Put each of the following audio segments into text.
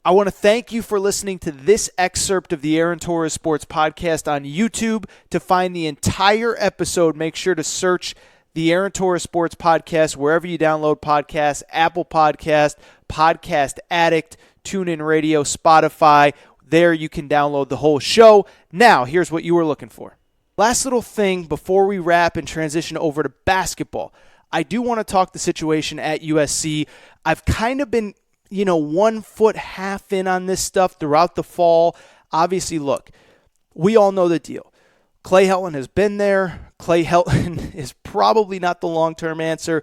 I want to thank you for listening to this excerpt of the Aaron Torres Sports Podcast on YouTube. To find the entire episode, make sure to search the Aaron Torres Sports Podcast wherever you download podcasts, Apple Podcast, Podcast Addict, TuneIn Radio, Spotify. There you can download the whole show. Now, here's what you were looking for. Last little thing before we wrap and transition over to basketball. I do want to talk the situation at USC. I've kind of been 1 foot half in on this stuff throughout the fall. Obviously, look, we all know the deal. Clay Helton has been there. Clay Helton is probably not the long-term answer.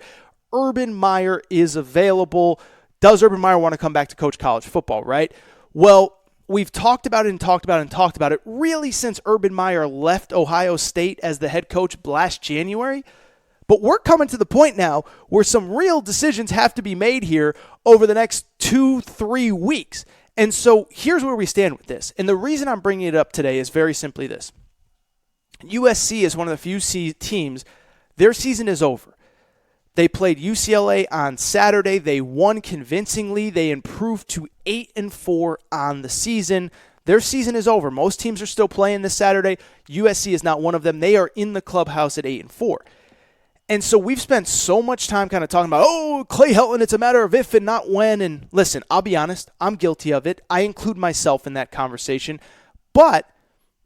Urban Meyer is available. Does Urban Meyer want to come back to coach college football, right? Well, we've talked about it really since Urban Meyer left Ohio State as the head coach last January. But we're coming to the point now where some real decisions have to be made here over the next 2-3 weeks. And so here's where we stand with this. And the reason I'm bringing it up today is very simply this. USC is one of the few teams, their season is over. They played UCLA on Saturday. They won convincingly. They improved to 8-4 on the season. Their season is over. Most teams are still playing this Saturday. USC is not one of them. They are in the clubhouse at 8-4. And so we've spent so much time kind of talking about, Clay Helton, it's a matter of if and not when. And listen, I'll be honest, I'm guilty of it. I include myself in that conversation. But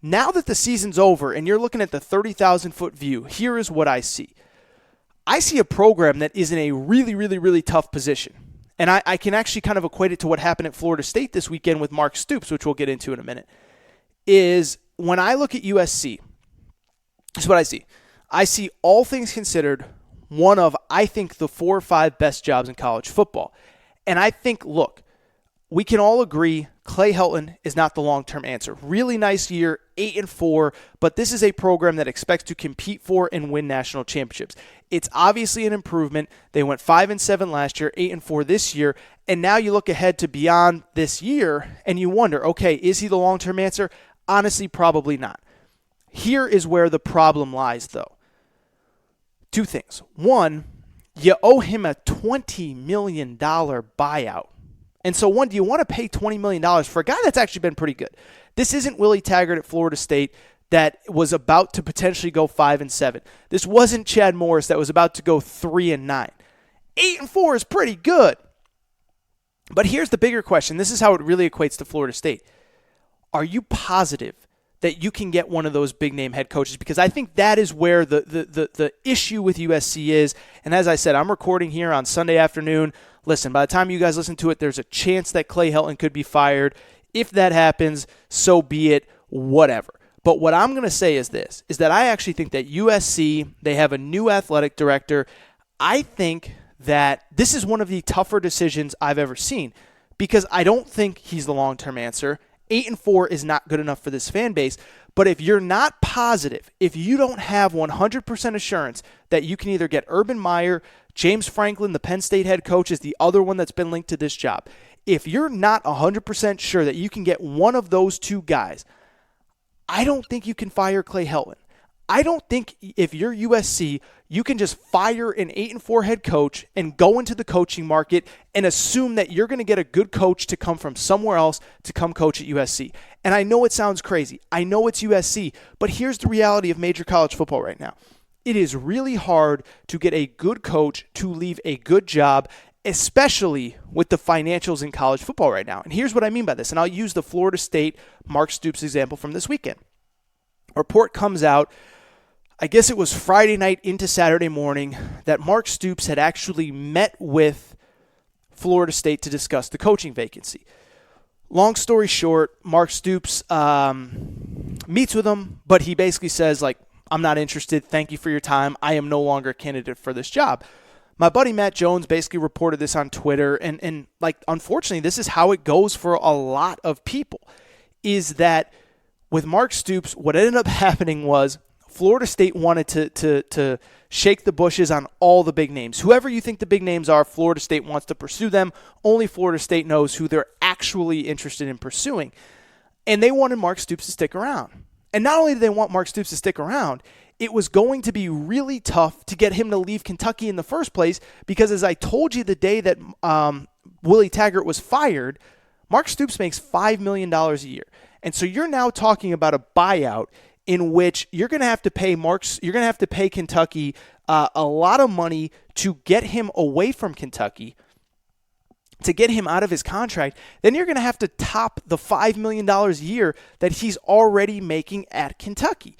now that the season's over and you're looking at the 30,000-foot view, here is what I see. I see a program that is in a really, really, really tough position. And I can actually kind of equate it to what happened at Florida State this weekend with Mark Stoops, which we'll get into in a minute, is when I look at USC, this is what I see. I see, all things considered, one of, I think, the 4 or 5 best jobs in college football. And I think, look, we can all agree Clay Helton is not the long-term answer. Really nice year, 8-4, but this is a program that expects to compete for and win national championships. It's obviously an improvement. They went 5-7 last year, 8-4 this year, and now you look ahead to beyond this year, and you wonder, okay, is he the long-term answer? Honestly, probably not. Here is where the problem lies, though. 2 things. One, you owe him a $20 million buyout. And so, do you want to pay $20 million for a guy that's actually been pretty good? This isn't Willie Taggart at Florida State that was about to potentially go 5-7. This wasn't Chad Morris that was about to go 3-9. 8-4 is pretty good. But here's the bigger question. This is how it really equates to Florida State. Are you positive that you can get one of those big-name head coaches? Because I think that is where the issue with USC is. And as I said, I'm recording here on Sunday afternoon. Listen, by the time you guys listen to it, there's a chance that Clay Helton could be fired. If that happens, so be it, whatever. But what I'm going to say is this, is that I actually think that USC, they have a new athletic director. I think that this is one of the tougher decisions I've ever seen because I don't think he's the long-term answer. 8-4 is not good enough for this fan base. But if you're not positive, if you don't have 100% assurance that you can either get Urban Meyer, James Franklin, the Penn State head coach, is the other one that's been linked to this job. If you're not 100% sure that you can get one of those 2 guys, I don't think you can fire Clay Helton. I don't think if you're USC, you can just fire an 8-4 head coach and go into the coaching market and assume that you're going to get a good coach to come from somewhere else to come coach at USC. And I know it sounds crazy. I know it's USC, but here's the reality of major college football right now. It is really hard to get a good coach to leave a good job, especially with the financials in college football right now. And here's what I mean by this, and I'll use the Florida State Mark Stoops example from this weekend. A report comes out, I guess it was Friday night into Saturday morning, that Mark Stoops had actually met with Florida State to discuss the coaching vacancy. Long story short, Mark Stoops meets with him, but he basically says, I'm not interested. Thank you for your time. I am no longer a candidate for this job. My buddy Matt Jones basically reported this on Twitter, and unfortunately, this is how it goes for a lot of people, is that with Mark Stoops, what ended up happening was Florida State wanted to shake the bushes on all the big names. Whoever you think the big names are, Florida State wants to pursue them. Only Florida State knows who they're actually interested in pursuing. And they wanted Mark Stoops to stick around. And not only did they want Mark Stoops to stick around, it was going to be really tough to get him to leave Kentucky in the first place because, as I told you the day that Willie Taggart was fired, Mark Stoops makes $5 million a year. And so you're now talking about a buyout in which you're going to have to pay Kentucky a lot of money to get him away from Kentucky, to get him out of his contract. Then you're going to have to top the $5 million a year that he's already making at Kentucky.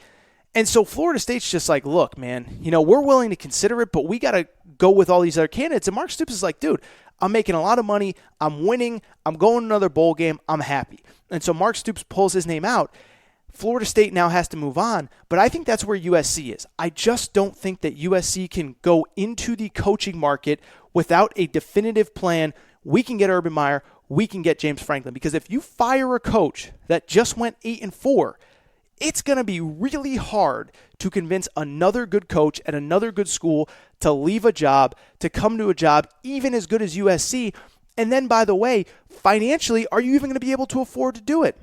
And so Florida State's just like, look, man, we're willing to consider it, but we got to go with all these other candidates. And Mark Stoops is like, dude, I'm making a lot of money. I'm winning. I'm going to another bowl game. I'm happy. And so Mark Stoops pulls his name out. Florida State now has to move on, but I think that's where USC is. I just don't think that USC can go into the coaching market without a definitive plan. We can get Urban Meyer. We can get James Franklin. Because if you fire a coach that just went 8-4, it's going to be really hard to convince another good coach at another good school to leave a job, to come to a job even as good as USC. And then, by the way, financially, are you even going to be able to afford to do it?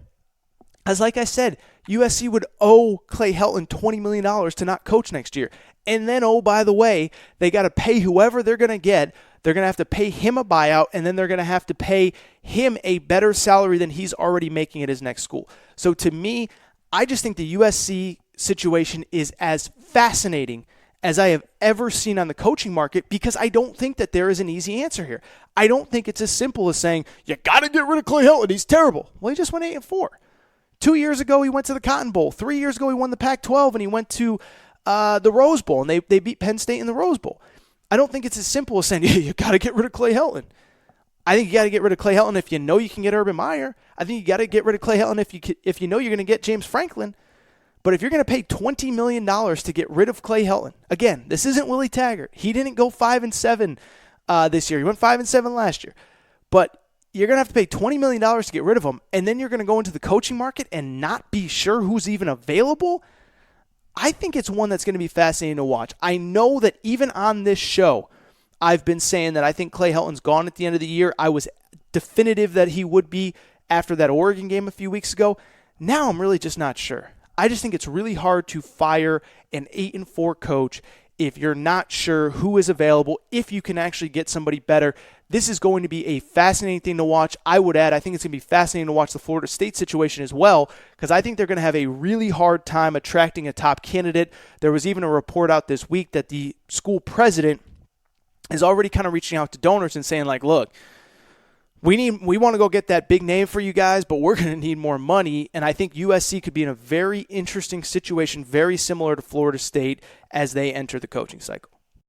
As like I said, USC would owe Clay Helton $20 million to not coach next year. And then, oh, by the way, they got to pay whoever they're going to get. They're going to have to pay him a buyout, and then they're going to have to pay him a better salary than he's already making at his next school. So to me, I just think the USC situation is as fascinating as I have ever seen on the coaching market, because I don't think that there is an easy answer here. I don't think it's as simple as saying, you got to get rid of Clay Helton. He's terrible. Well, he just went 8-4. 2 years ago, he went to the Cotton Bowl. 3 years ago, he won the Pac-12, and he went to the Rose Bowl, and they beat Penn State in the Rose Bowl. I don't think it's as simple as saying, you got to get rid of Clay Helton. I think you got to get rid of Clay Helton if you know you can get Urban Meyer. I think you got to get rid of Clay Helton if you know you're going to get James Franklin. But if you're going to pay $20 million to get rid of Clay Helton, again, this isn't Willie Taggart. He didn't go 5-7 this year. He went 5-7 last year. But you're going to have to pay $20 million to get rid of him, and then you're going to go into the coaching market and not be sure who's even available. I think it's one that's going to be fascinating to watch. I know that even on this show, I've been saying that I think Clay Helton's gone at the end of the year. I was definitive that he would be after that Oregon game a few weeks ago. Now I'm really just not sure. I just think it's really hard to fire an 8-4 coach if you're not sure who is available, if you can actually get somebody better. This is going to be a fascinating thing to watch. I would add, I think it's going to be fascinating to watch the Florida State situation as well, because I think they're going to have a really hard time attracting a top candidate. There was even a report out this week that the school president is already kind of reaching out to donors and saying, like, look, we want to go get that big name for you guys, but we're going to need more money. And I think USC could be in a very interesting situation, very similar to Florida State as they enter the coaching cycle.